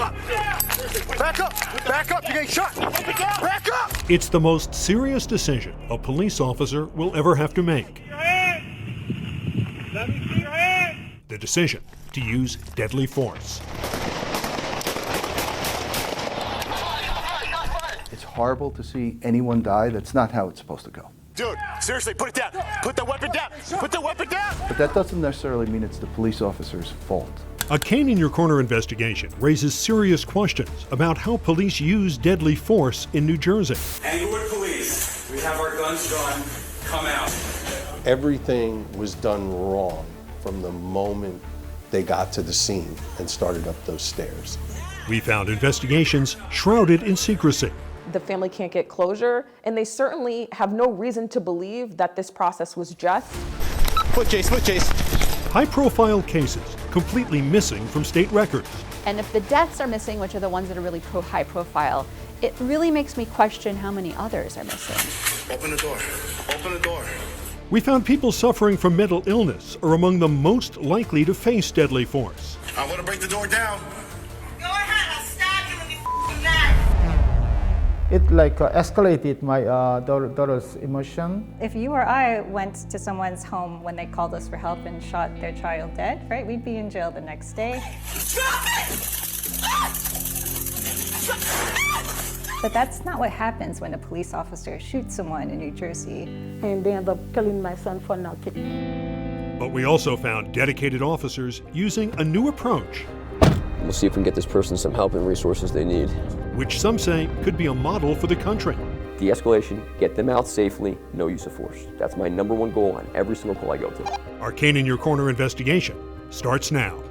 up! Back up! Back up! You're getting shot! Back up! It's the most serious decision a police officer will ever have to make. Let me see your hand! The decision to use deadly force. It's horrible to see anyone die. That's not how it's supposed to go. Dude, seriously, put it down! Put the weapon down! Put the weapon down! But that doesn't necessarily mean it's the police officer's fault. A Cane in Your Corner investigation raises serious questions about how police use deadly force in New Jersey. Englewood Police, we have our guns drawn. Come out. Everything was done wrong from the moment they got to the scene and started up those stairs. We found investigations shrouded in secrecy. The family can't get closure, and they certainly have no reason to believe that this process was just. Foot chase! High-profile cases completely missing from state records. And if the deaths are missing, which are the ones that are really high profile, it really makes me question how many others are missing. Open the door. Open the door. We found people suffering from mental illness are among the most likely to face deadly force. I want to break the door down. Go ahead, I'll stab you in your f***ing neck. It escalated my daughter's emotion. If you or I went to someone's home when they called us for help and shot their child dead, right, we'd be in jail the next day. Drop it! But that's not what happens when a police officer shoots someone in New Jersey. And they end up killing my son for nothing. But we also found dedicated officers using a new approach. We'll see if we can get this person some help and resources they need. Which some say could be a model for the country. De-escalation, get them out safely, no use of force. That's my #1 goal on every single call I go to. Our Cane in Your Corner investigation starts now.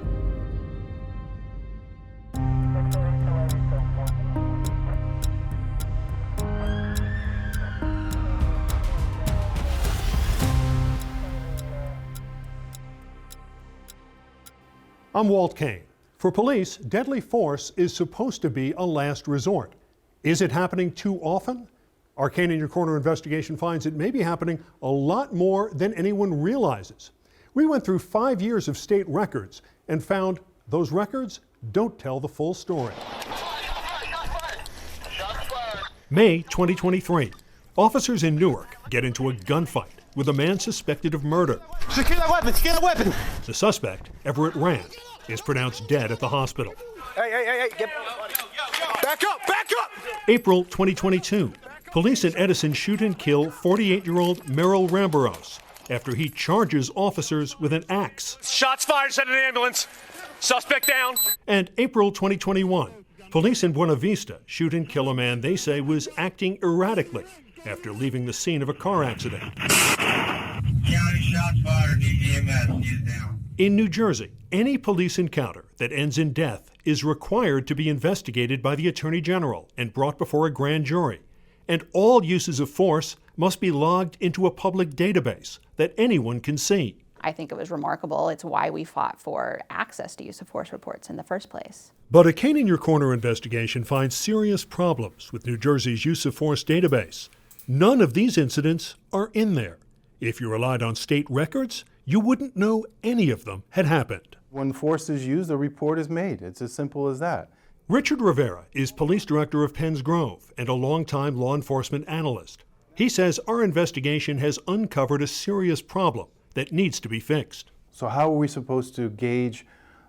I'm Walt Cane. For police, deadly force is supposed to be a last resort. Is it happening too often? Our Cane in Your Corner investigation finds it may be happening a lot more than anyone realizes. We went through 5 years of state records and found those records don't tell the full story. May 2023. Officers in Newark get into a gunfight with a man suspected of murder. Secure that weapon! Secure that weapon! The suspect, Everett Rand, is pronounced dead at the hospital. Hey, get... Back up! Back up! April 2022. Police in Edison shoot and kill 48-year-old Merrill Rambaros after he charges officers with an axe. Shots fired, send an ambulance. Suspect down. And April 2021. Police in Buena Vista shoot and kill a man they say was acting erratically after leaving the scene of a car accident. County shots fired, EMS, he's down. In New Jersey, any police encounter that ends in death is required to be investigated by the Attorney General and brought before a grand jury. And all uses of force must be logged into a public database that anyone can see. I think it was remarkable. It's why we fought for access to use of force reports in the first place. But a Cane in Your Corner investigation finds serious problems with New Jersey's use of force database. None of these incidents are in there. If you relied on state records, you wouldn't know any of them had happened. When force is used, a report is made. It's as simple as that. Richard Rivera is police director of Penns Grove and a longtime law enforcement analyst. He says our investigation has uncovered a serious problem that needs to be fixed. So how are we supposed to gauge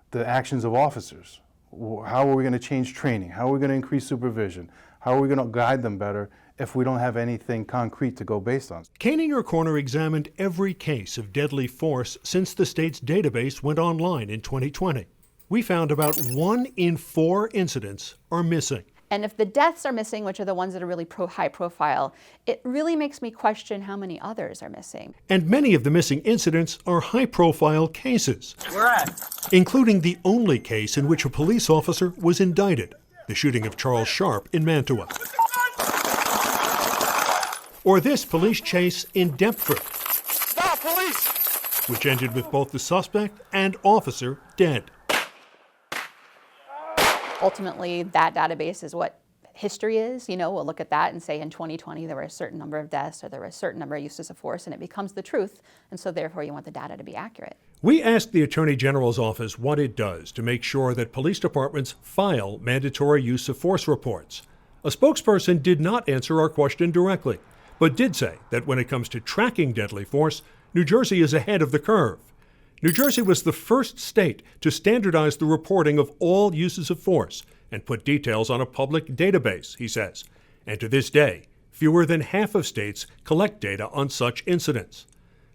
the actions of officers? How are we going to change training? How are we going to increase supervision? How are we going to guide them better if we don't have anything concrete to go based on? Cane in Your Corner examined every case of deadly force since the state's database went online in 2020. We found about 1 in 4 incidents are missing. And if the deaths are missing, which are the ones that are really high profile, it really makes me question how many others are missing. And many of the missing incidents are high-profile cases. Where at? Including the only case in which a police officer was indicted, the shooting of Charles Sharp in Mantua. Or this police chase in Deptford. Stop, police! Which ended with both the suspect and officer dead. Ultimately, that database is what history is. We'll look at that and say in 2020 there were a certain number of deaths or there were a certain number of uses of force, and it becomes the truth. And so therefore you want the data to be accurate. We asked the Attorney General's office what it does to make sure that police departments file mandatory use of force reports. A spokesperson did not answer our question directly, but did say that when it comes to tracking deadly force, New Jersey is ahead of the curve. New Jersey was the first state to standardize the reporting of all uses of force and put details on a public database, he says. And to this day, fewer than half of states collect data on such incidents.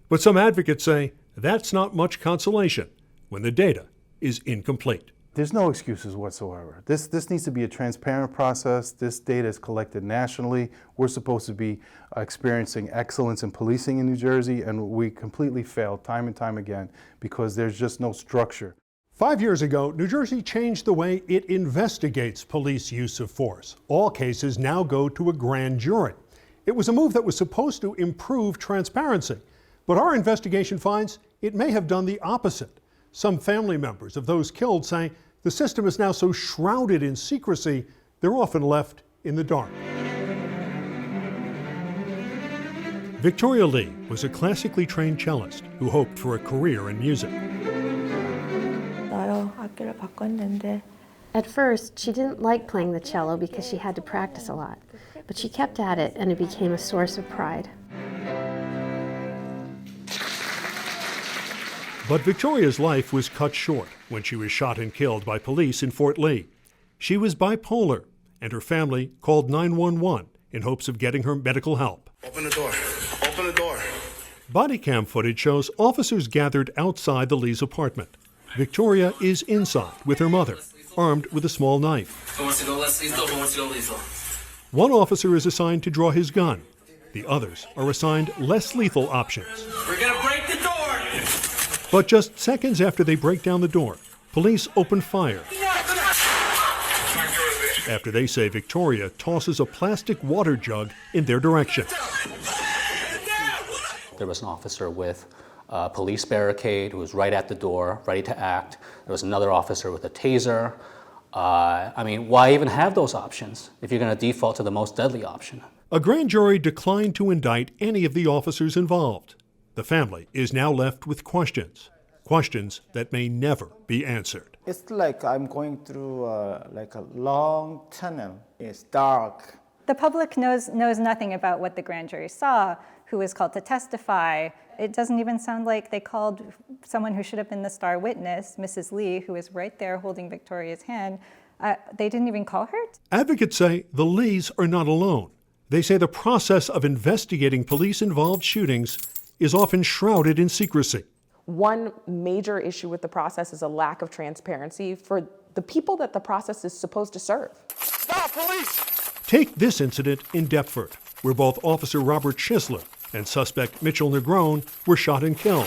But some advocates say that's not much consolation when the data is incomplete. There's no excuses whatsoever. This needs to be a transparent process. This data is collected nationally. We're supposed to be experiencing excellence in policing in New Jersey, and we completely fail time and time again because there's just no structure. 5 years ago, New Jersey changed the way it investigates police use of force. All cases now go to a grand jury. It was a move that was supposed to improve transparency, but our investigation finds it may have done the opposite. Some family members of those killed say the system is now so shrouded in secrecy, they're often left in the dark. Victoria Lee was a classically trained cellist who hoped for a career in music. At first, she didn't like playing the cello because she had to practice a lot, but she kept at it and it became a source of pride. But Victoria's life was cut short when she was shot and killed by police in Fort Lee. She was bipolar, and her family called 911 in hopes of getting her medical help. Open the door. Open the door. Bodycam footage shows officers gathered outside the Lee's apartment. Victoria is inside with her mother, armed with a small knife. One officer is assigned to draw his gun. The others are assigned less lethal options. We're gonna break the door! But just seconds after they break down the door, police open fire. After they say Victoria tosses a plastic water jug in their direction. There was an officer with a police barricade who was right at the door, ready to act. There was another officer with a taser. Why even have those options if you're going to default to the most deadly option? A grand jury declined to indict any of the officers involved. The family is now left with questions that may never be answered. It's like I'm going through a long tunnel. It's dark. The public knows nothing about what the grand jury saw, who was called to testify. It doesn't even sound like they called someone who should have been the star witness, Mrs. Lee, who was right there holding Victoria's hand. They didn't even call her? Advocates say the Lees are not alone. They say the process of investigating police-involved shootings is often shrouded in secrecy. One major issue with the process is a lack of transparency for the people that the process is supposed to serve. Stop, police! Take this incident in Deptford, where both Officer Robert Schisler and suspect Mitchell Negron were shot and killed.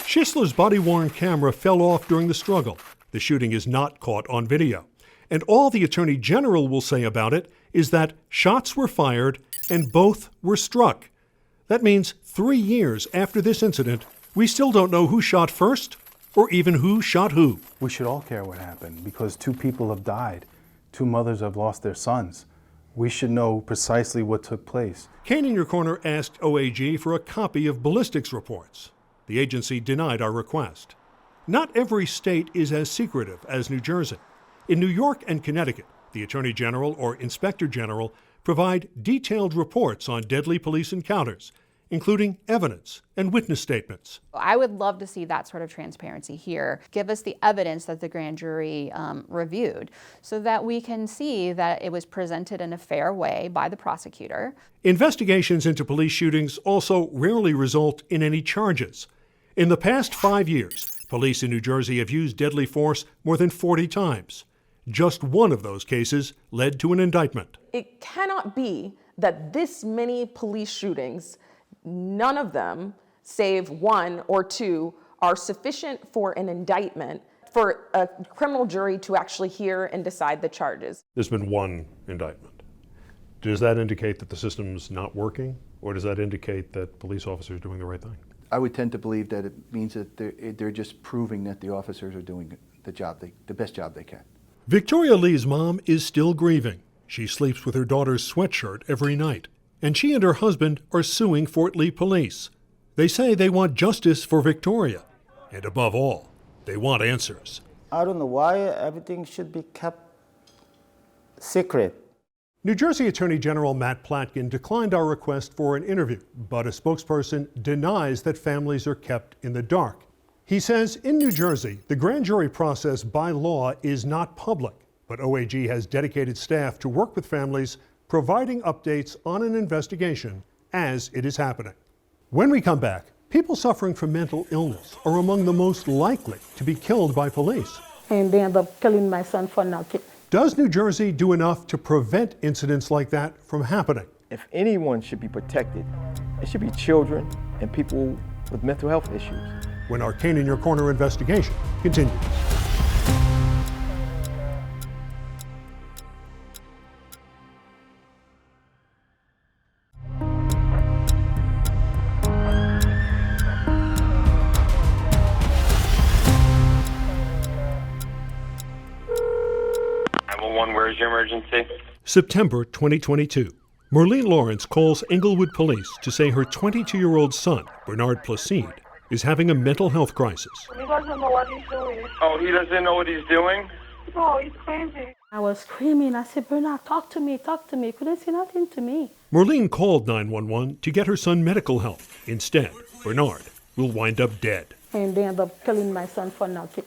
Schisler's body-worn camera fell off during the struggle. The shooting is not caught on video. And all the Attorney General will say about it is that shots were fired and both were struck. That means 3 years after this incident, we still don't know who shot first or even who shot who. We should all care what happened because 2 people have died. 2 mothers have lost their sons. We should know precisely what took place. Kane in Your Corner asked OAG for a copy of ballistics reports. The agency denied our request. Not every state is as secretive as New Jersey. In New York and Connecticut, the Attorney General or Inspector General provide detailed reports on deadly police encounters, including evidence and witness statements. I would love to see that sort of transparency here. Give us the evidence that the grand jury reviewed so that we can see that it was presented in a fair way by the prosecutor. Investigations into police shootings also rarely result in any charges. In the past 5 years, police in New Jersey have used deadly force more than 40 times. Just one of those cases led to an indictment. It cannot be that this many police shootings, none of them, save 1 or 2, are sufficient for an indictment for a criminal jury to actually hear and decide the charges. There's been 1 indictment. Does that indicate that the system's not working, or does that indicate that police officers are doing the right thing? I would tend to believe that it means that they're just proving that the officers are doing the best job they can. Victoria Lee's mom is still grieving. She sleeps with her daughter's sweatshirt every night. And she and her husband are suing Fort Lee police. They say they want justice for Victoria. And above all, they want answers. I don't know why everything should be kept secret. New Jersey Attorney General Matt Platkin declined our request for an interview, but a spokesperson denies that families are kept in the dark. He says in New Jersey, the grand jury process by law is not public, but OAG has dedicated staff to work with families, providing updates on an investigation as it is happening. When we come back, people suffering from mental illness are among the most likely to be killed by police. And they end up killing my son for nothing. Does New Jersey do enough to prevent incidents like that from happening? If anyone should be protected, it should be children and people with mental health issues. When our Kane in Your Corner investigation continues. Where's your emergency? September 2022. Merlene Lawrence calls Englewood Police to say her 22-year-old son, Bernard Placide, is having a mental health crisis. He doesn't know what he's doing. Oh, he doesn't know what he's doing? No, he's crazy. I was screaming. I said, Bernard, talk to me, talk to me. He couldn't say nothing to me. Merlene called 911 to get her son medical help. Instead, Bernard will wind up dead. And they end up killing my son for nothing.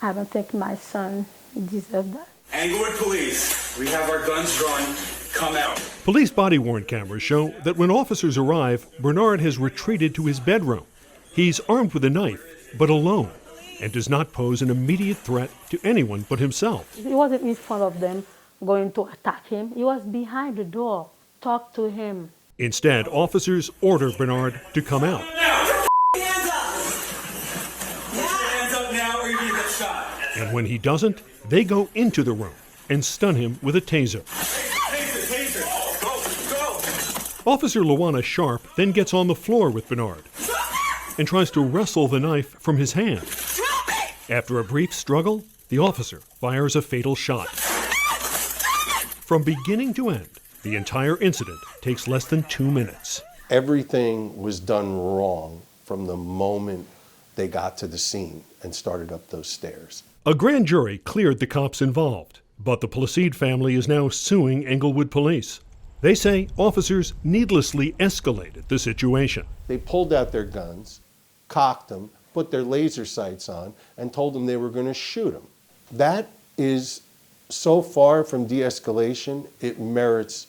I don't think my son deserved that. Englewood Police, we have our guns drawn. Come out. Police body-worn cameras show that when officers arrive, Bernard has retreated to his bedroom. He's armed with a knife, but alone, and does not pose an immediate threat to anyone but himself. He wasn't in front of them going to attack him. He was behind the door. Talk to him. Instead, officers order Bernard to come out. Hands up now or you're gonna get shot. And when he doesn't, they go into the room and stun him with a taser. Taser. Go. Officer Luana Sharp then gets on the floor with Bernard and tries to wrestle the knife from his hand. After a brief struggle, the officer fires a fatal shot. From beginning to end, the entire incident takes less than 2 minutes. Everything was done wrong from the moment they got to the scene and started up those stairs. A grand jury cleared the cops involved, but the Placide family is now suing Englewood Police. They say officers needlessly escalated the situation. They pulled out their guns, cocked them, put their laser sights on, and told them they were going to shoot them. That is so far from de-escalation, it merits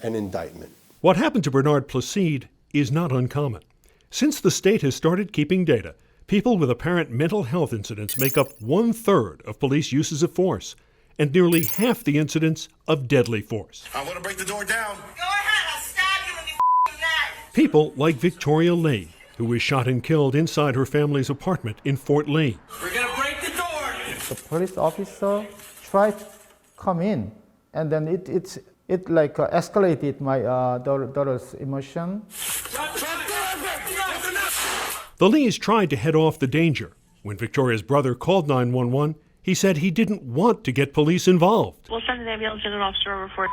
an indictment. What happened to Bernard Placide is not uncommon. Since the state has started keeping data, people with apparent mental health incidents make up 1/3 of police uses of force, and nearly half the incidents of deadly force. I want to break the door down. Go ahead, I'll stab you in the neck. People like Victoria Lee, who was shot and killed inside her family's apartment in Fort Lee. We're going to break the door. The police officer tried to come in, and then it escalated my daughter's emotion. The Lees tried to head off the danger. When Victoria's brother called 911, he said he didn't want to get police involved. We'll send an ambulance and an officer over for it.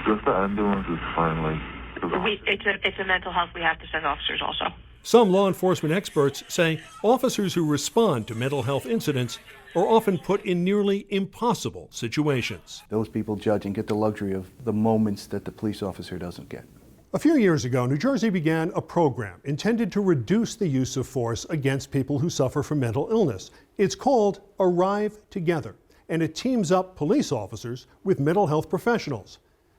Just the ambulance is fine. It's a mental health. We have to send officers also. Some law enforcement experts say officers who respond to mental health incidents are often put in nearly impossible situations. Those people judge and get the luxury of the moments that the police officer doesn't get. A few years ago, New Jersey began a program intended to reduce the use of force against people who suffer from mental illness. It's called Arrive Together, and it teams up police officers with mental health professionals.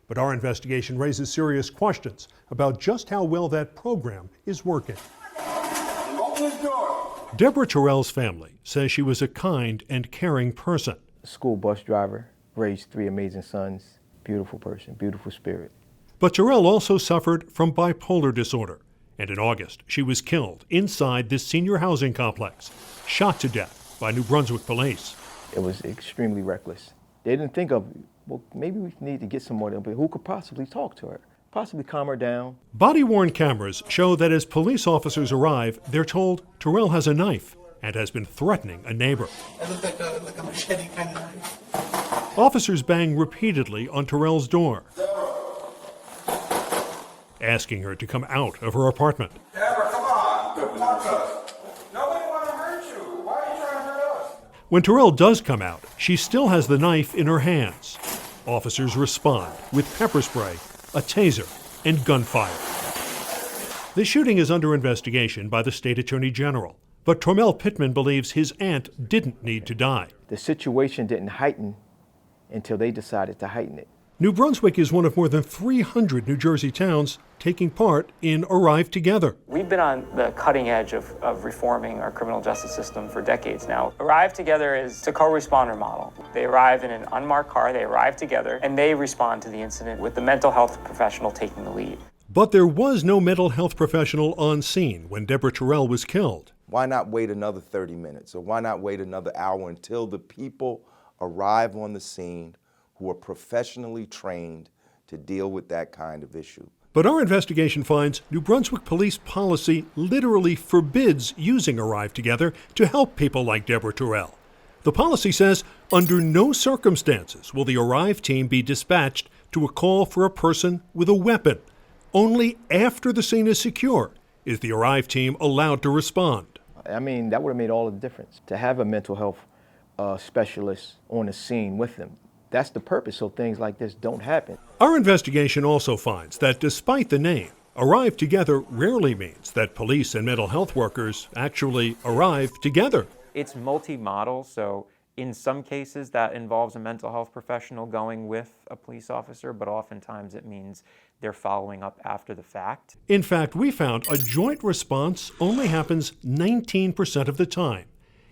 But our investigation raises serious questions about just how well that program is working. Open this door. Deborah Terrell's family says she was a kind and caring person. School bus driver, raised 3 amazing sons, beautiful person, beautiful spirit. But Terrell also suffered from bipolar disorder, and in August she was killed inside this senior housing complex, shot to death by New Brunswick police. It was extremely reckless. They didn't think of, well, maybe we need to get someone, but who could possibly talk to her, possibly calm her down. Body-worn cameras show that as police officers arrive, they're told Terrell has a knife and has been threatening a neighbor. It looks like a machete kind of knife. Officers bang repeatedly on Terrell's door, asking her to come out of her apartment. Deborah, come on. Talk to us. Nobody want to hurt you. Why are you trying to hurt us? When Terrell does come out, she still has the knife in her hands. Officers respond with pepper spray, a taser, and gunfire. The shooting is under investigation by the state attorney general, but Tormel Pittman believes his aunt didn't need to die. The situation didn't heighten until they decided to heighten it. New Brunswick is one of more than 300 New Jersey towns taking part in Arrive Together. We've been on the cutting edge of reforming our criminal justice system for decades now. Arrive Together is a co-responder model. They arrive in an unmarked car, they arrive together, and they respond to the incident with the mental health professional taking the lead. But there was no mental health professional on scene when Deborah Terrell was killed. Why not wait another 30 minutes, or why not wait another hour until the people arrive on the scene who are professionally trained to deal with that kind of issue? But our investigation finds New Brunswick police policy literally forbids using Arrive Together to help people like Deborah Terrell. The policy says under no circumstances will the Arrive team be dispatched to a call for a person with a weapon. Only after the scene is secure is the Arrive team allowed to respond. I mean, that would have made all the difference, to have a mental health specialist on the scene with them. That's the purpose, so things like this don't happen. Our investigation also finds that despite the name, Arrive Together rarely means that police and mental health workers actually arrive together. It's multi-model, so in some cases that involves a mental health professional going with a police officer, but oftentimes it means they're following up after the fact. In fact, we found a joint response only happens 19% of the time.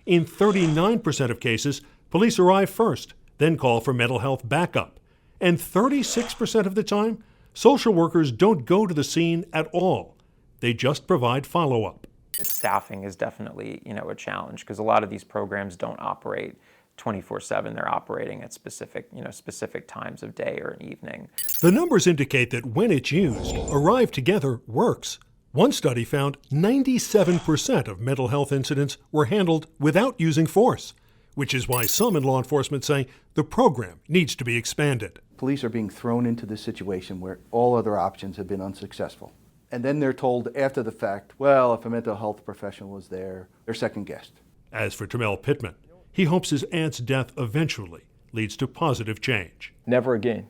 In 39% of cases, police arrive first, then call for mental health backup. And 36% of the time, social workers don't go to the scene at all. They just provide follow-up. Staffing is definitely, a challenge because a lot of these programs don't operate 24/7. They're operating at specific times of day or an evening. The numbers indicate that when it's used, Arrive Together works. One study found 97% of mental health incidents were handled without using force, which is why some in law enforcement say the program needs to be expanded. Police are being thrown into this situation where all other options have been unsuccessful. And then they're told after the fact, well, if a mental health professional was there, they're second-guessed. As for Tormel Pittman, he hopes his aunt's death eventually leads to positive change. Never again.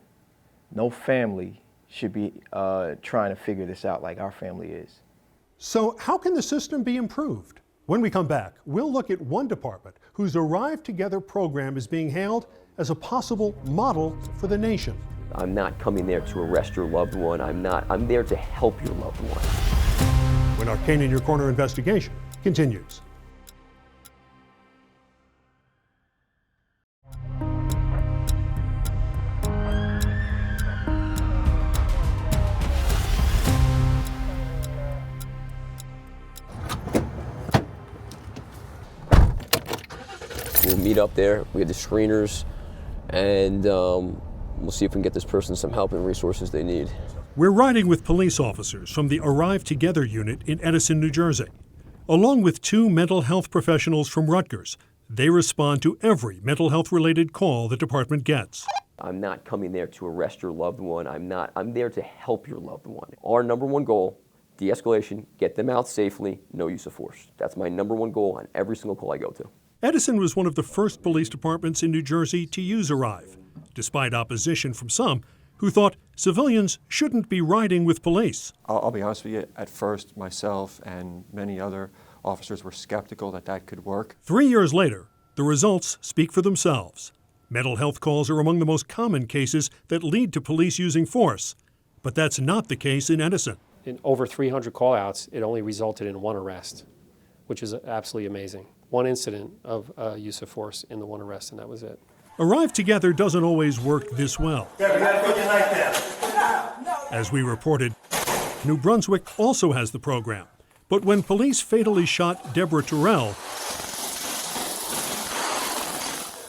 No family should be trying to figure this out like our family is. So how can the system be improved? When we come back, we'll look at one department whose Arrive Together program is being hailed as a possible model for the nation. I'm not coming there to arrest your loved one. I'm there to help your loved one. When our Kane in Your Corner investigation continues. We'll meet up there. We have the screeners, and we'll see if we can get this person some help and resources they need. We're riding with police officers from the Arrive Together unit in Edison, New Jersey. Along with two mental health professionals from Rutgers, they respond to every mental health-related call the department gets. I'm not coming there to arrest your loved one. I'm there to help your loved one. Our number one goal, de-escalation, get them out safely, no use of force. That's my number one goal on every single call I go to. Edison was one of the first police departments in New Jersey to use Arrive, despite opposition from some who thought civilians shouldn't be riding with police. I'll be honest with you, at first myself and many other officers were skeptical that that could work. 3 years later, the results speak for themselves. Mental health calls are among the most common cases that lead to police using force, but that's not the case in Edison. In over 300 call-outs, it only resulted in one arrest, which is absolutely amazing. One incident of use of force in the one arrest, and that was it. Arrive Together doesn't always work this well. Yeah, we gotta put your knife down. As we reported, New Brunswick also has the program. But when police fatally shot Deborah Terrell,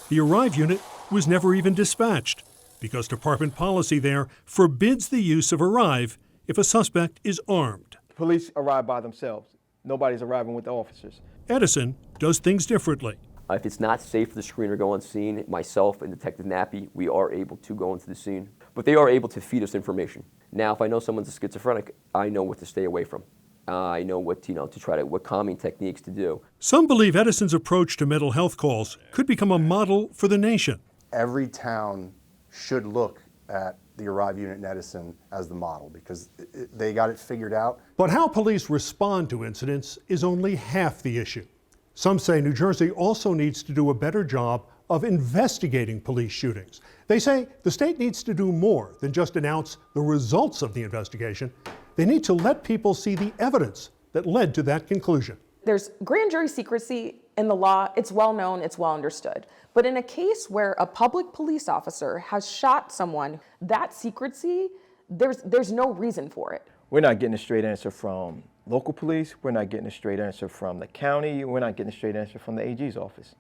the Arrive unit was never even dispatched because department policy there forbids the use of Arrive if a suspect is armed. Police arrive by themselves. Nobody's arriving with the officers. Edison does things differently. If it's not safe for the screener to go on scene, myself and Detective Nappy, we are able to go into the scene. But they are able to feed us information. Now, if I know someone's a schizophrenic, I know what to stay away from. I know what, what calming techniques to do. Some believe Edison's approach to mental health calls could become a model for the nation. Every town should look at the Arrive unit in Edison as the model because they got it figured out. But how police respond to incidents is only half the issue. Some say New Jersey also needs to do a better job of investigating police shootings. They say the state needs to do more than just announce the results of the investigation. They need to let people see the evidence that led to that conclusion. There's grand jury secrecy in the law. It's well known, it's well understood. But in a case where a public police officer has shot someone, that secrecy, there's no reason for it. We're not getting a straight answer from local police. We're not getting a straight answer from the county. We're not getting a straight answer from the AG's office.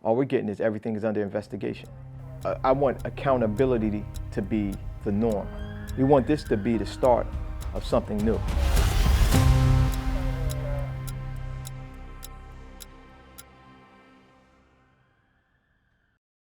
All we're getting is everything is under investigation. I want accountability to be the norm. We want this to be the start of something new.